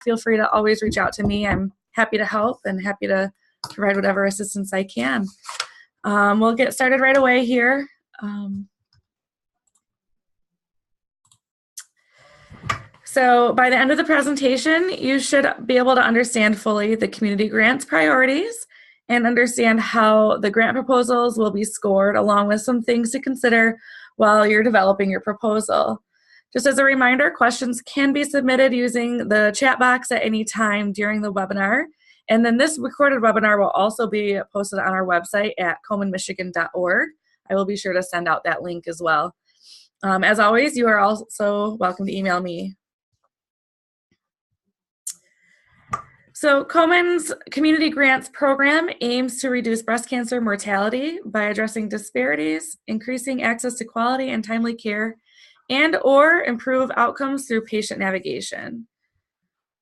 feel free to always reach out to me. I'm happy to help and happy to provide whatever assistance I can. We'll get started right away here. So by the end of the presentation, you should be able to understand fully the community grants priorities and understand how the grant proposals will be scored, along with some things to consider while you're developing your proposal. Just as a reminder, questions can be submitted using the chat box at any time during the webinar. And then this recorded webinar will also be posted on our website at colemanmichigan.org. I will be sure to send out that link as well. As always, you are also welcome to email me. So Coleman's Community Grants Program aims to reduce breast cancer mortality by addressing disparities, increasing access to quality and timely care, and/or improve outcomes through patient navigation.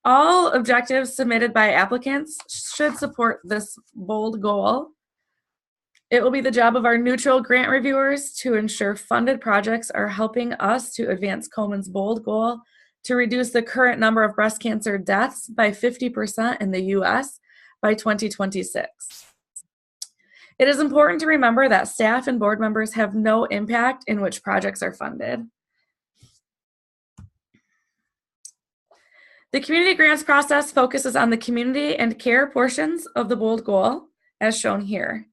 All objectives submitted by applicants should support this bold goal. It will be the job of our neutral grant reviewers to ensure funded projects are helping us to advance Coleman's bold goal to reduce the current number of breast cancer deaths by 50% in the US by 2026. It is important to remember that staff and board members have no impact in which projects are funded. The community grants process focuses on the community and care portions of the bold goal, as shown here,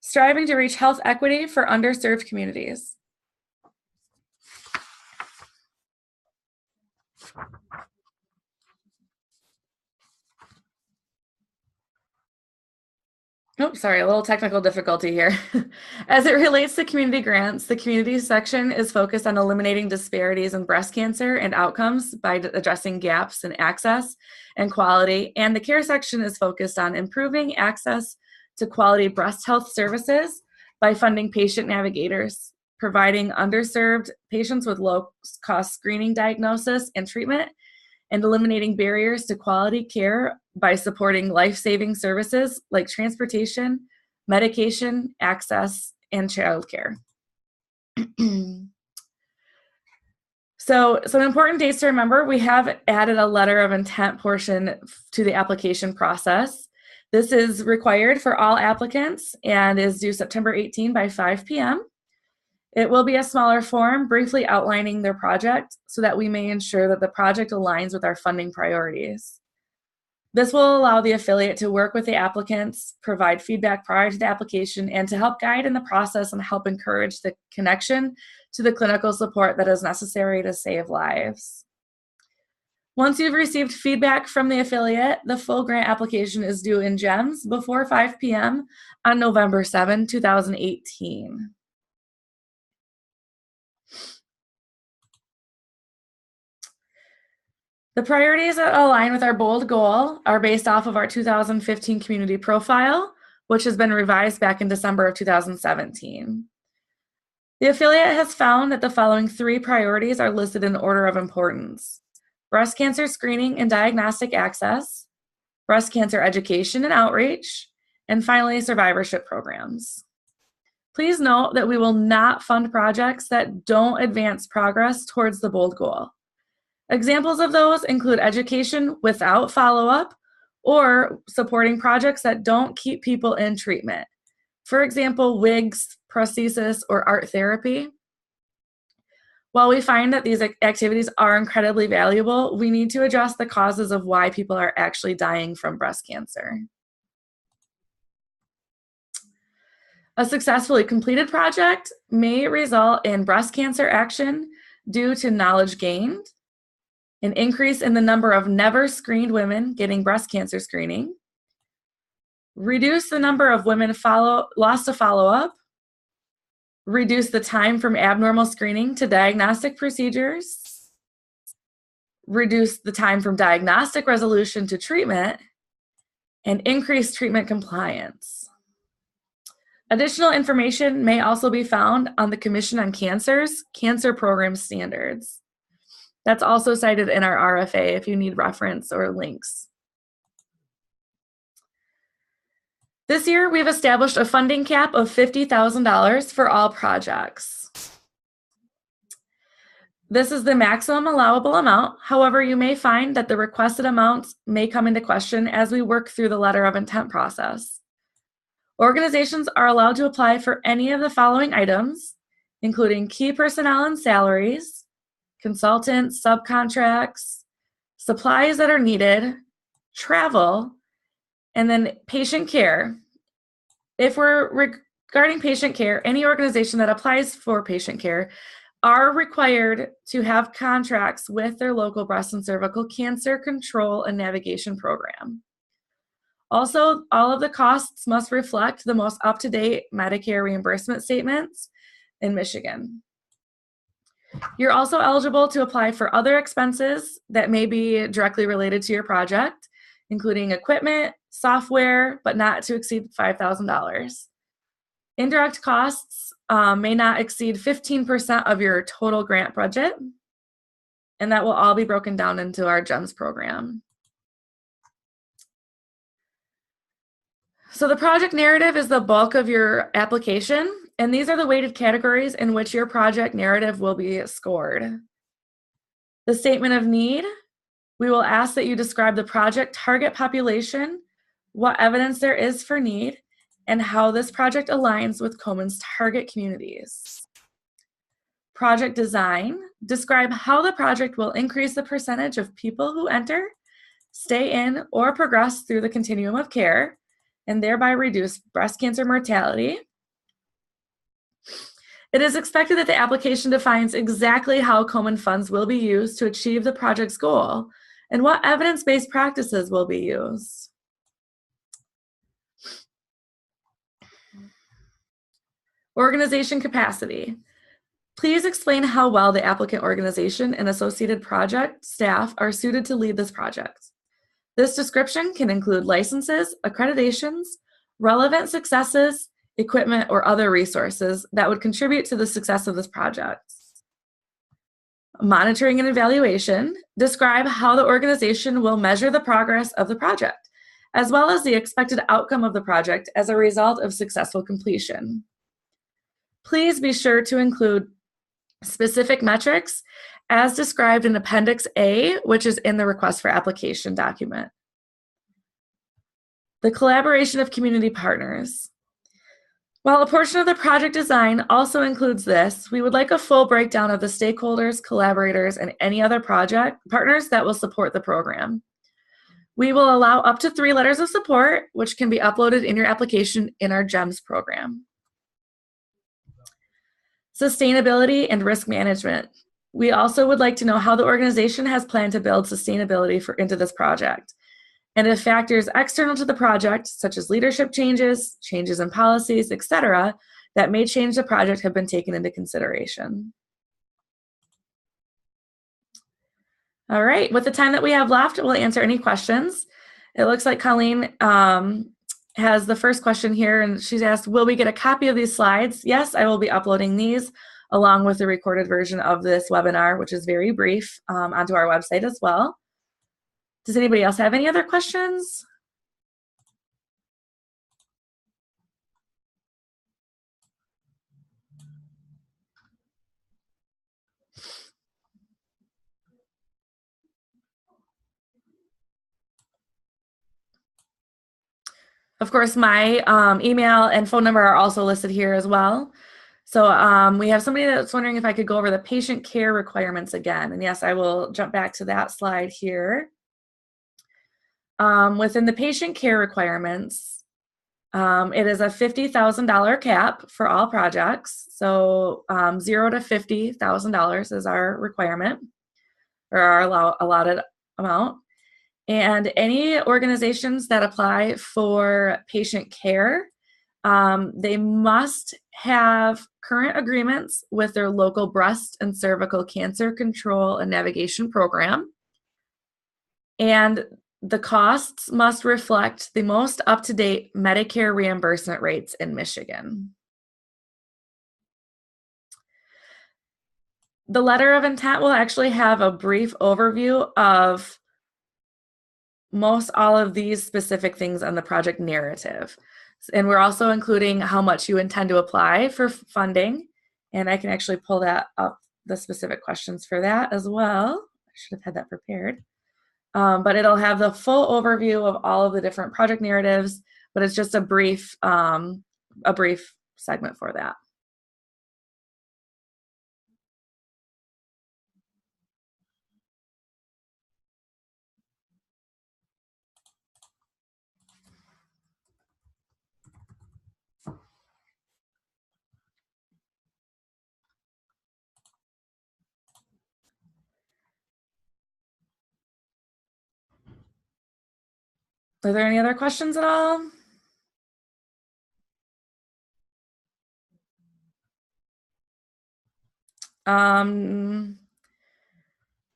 striving to reach health equity for underserved communities. Oh, sorry, a little technical difficulty here. As it relates to community grants, the community section is focused on eliminating disparities in breast cancer and outcomes by addressing gaps in access and quality, and the care section is focused on improving access to quality breast health services by funding patient navigators, providing underserved patients with low-cost screening, diagnosis, and treatment, and eliminating barriers to quality care by supporting life-saving services like transportation, medication, access, and childcare. So some important dates to remember: we have added a letter of intent portion to the application process. This is required for all applicants and is due September 18 by 5 p.m. It will be a smaller form, briefly outlining their project so that we may ensure that the project aligns with our funding priorities. This will allow the affiliate to work with the applicants, provide feedback prior to the application, and to help guide in the process and help encourage the connection to the clinical support that is necessary to save lives. Once you've received feedback from the affiliate, the full grant application is due in GEMS before 5 p.m. on November 7, 2018. The priorities that align with our bold goal are based off of our 2015 community profile, which has been revised back in December of 2017. The affiliate has found that the following 3 priorities are listed in order of importance: breast cancer screening and diagnostic access, breast cancer education and outreach, and finally, survivorship programs. Please note that we will not fund projects that don't advance progress towards the bold goal. Examples of those include education without follow-up or supporting projects that don't keep people in treatment. For example, wigs, prosthesis, or art therapy. While we find that these activities are incredibly valuable, we need to address the causes of why people are actually dying from breast cancer. A successfully completed project may result in breast cancer action due to knowledge gained, an increase in the number of never screened women getting breast cancer screening, reduce the number of women lost to follow-up, reduce the time from abnormal screening to diagnostic procedures, reduce the time from diagnostic resolution to treatment, and increase treatment compliance. Additional information may also be found on the Commission on Cancer's Cancer Program Standards. That's also cited in our RFA if you need reference or links. This year, we've established a funding cap of $50,000 for all projects. This is the maximum allowable amount. However, you may find that the requested amounts may come into question as we work through the letter of intent process. Organizations are allowed to apply for any of the following items, including key personnel and salaries, consultants, subcontracts, supplies that are needed, travel, and then patient care. If we're regarding patient care, any organization that applies for patient care are required to have contracts with their local breast and cervical cancer control and navigation program. Also, all of the costs must reflect the most up-to-date Medicare reimbursement statements in Michigan. You're also eligible to apply for other expenses that may be directly related to your project, including equipment, software, but not to exceed $5,000. Indirect costs may not exceed 15% of your total grant budget, and that will all be broken down into our GEMS program. So the project narrative is the bulk of your application, and these are the weighted categories in which your project narrative will be scored. The statement of need, we will ask that you describe the project target population, what evidence there is for need, and how this project aligns with Komen's target communities. Project design, describe how the project will increase the percentage of people who enter, stay in, or progress through the continuum of care, and thereby reduce breast cancer mortality. It is expected that the application defines exactly how Komen funds will be used to achieve the project's goal and what evidence-based practices will be used. Organization capacity. Please explain how well the applicant organization and associated project staff are suited to lead this project. This description can include licenses, accreditations, relevant successes, equipment, or other resources that would contribute to the success of this project. Monitoring and evaluation, describe how the organization will measure the progress of the project, as well as the expected outcome of the project as a result of successful completion. Please be sure to include specific metrics as described in Appendix A, which is in the request for application document. The collaboration of community partners. While a portion of the project design also includes this, we would like a full breakdown of the stakeholders, collaborators, and any other project partners that will support the program. We will allow up to 3 letters of support, which can be uploaded in your application in our GEMS program. Sustainability and risk management. We also would like to know how the organization has planned to build sustainability into this project, and if factors external to the project, such as leadership changes, changes in policies, etc., that may change the project have been taken into consideration. All right, with the time that we have left, we'll answer any questions. It looks like Colleen has the first question here, and she's asked, will we get a copy of these slides? Yes, I will be uploading these along with the recorded version of this webinar, which is very brief, onto our website as well. Does anybody else have any other questions? Of course, my email and phone number are also listed here as well. So we have somebody that's wondering if I could go over the patient care requirements again. And yes, I will jump back to that slide here. Within the patient care requirements, it is a $50,000 cap for all projects. So $0 to $50,000 is our requirement, or our allotted amount. And any organizations that apply for patient care, they must have current agreements with their local breast and cervical cancer control and navigation program. And the costs must reflect the most up-to-date Medicare reimbursement rates in Michigan. The letter of intent will actually have a brief overview of most all of these specific things on the project narrative. And we're also including how much you intend to apply for funding. And I can actually pull that up the specific questions for that as well. I should have had that prepared. But it'll have the full overview of all of the different project narratives, but it's just a brief segment for that. Are there any other questions at all?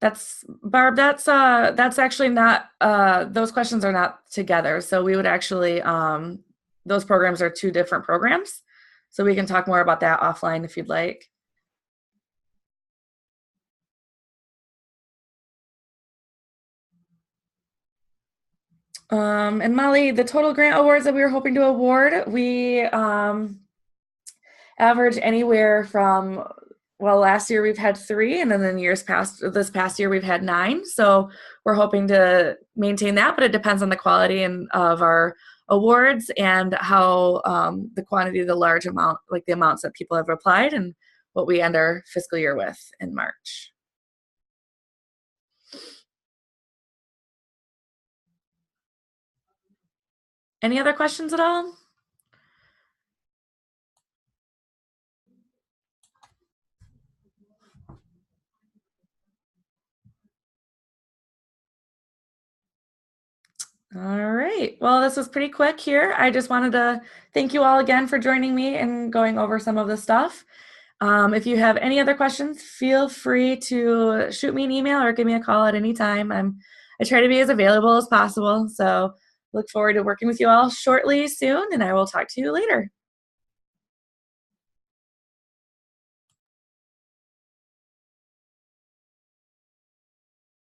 That's Barb, that's actually not, those questions are not together. So we would actually, those programs are two different programs. So we can talk more about that offline if you'd like. And Molly, the total grant awards that we were hoping to award, we average anywhere from, well, last year we've had 3, and then in years past, this past year we've had 9. So we're hoping to maintain that, but it depends on the quality of our awards and how the quantity of the large amount, like the amounts that people have applied, and what we end our fiscal year with in March. Any other questions at all? All right. Well, this was pretty quick here. I just wanted to thank you all again for joining me and going over some of the stuff. If you have any other questions, feel free to shoot me an email or give me a call at any time. I try to be as available as possible. So look forward to working with you all shortly soon, and I will talk to you later.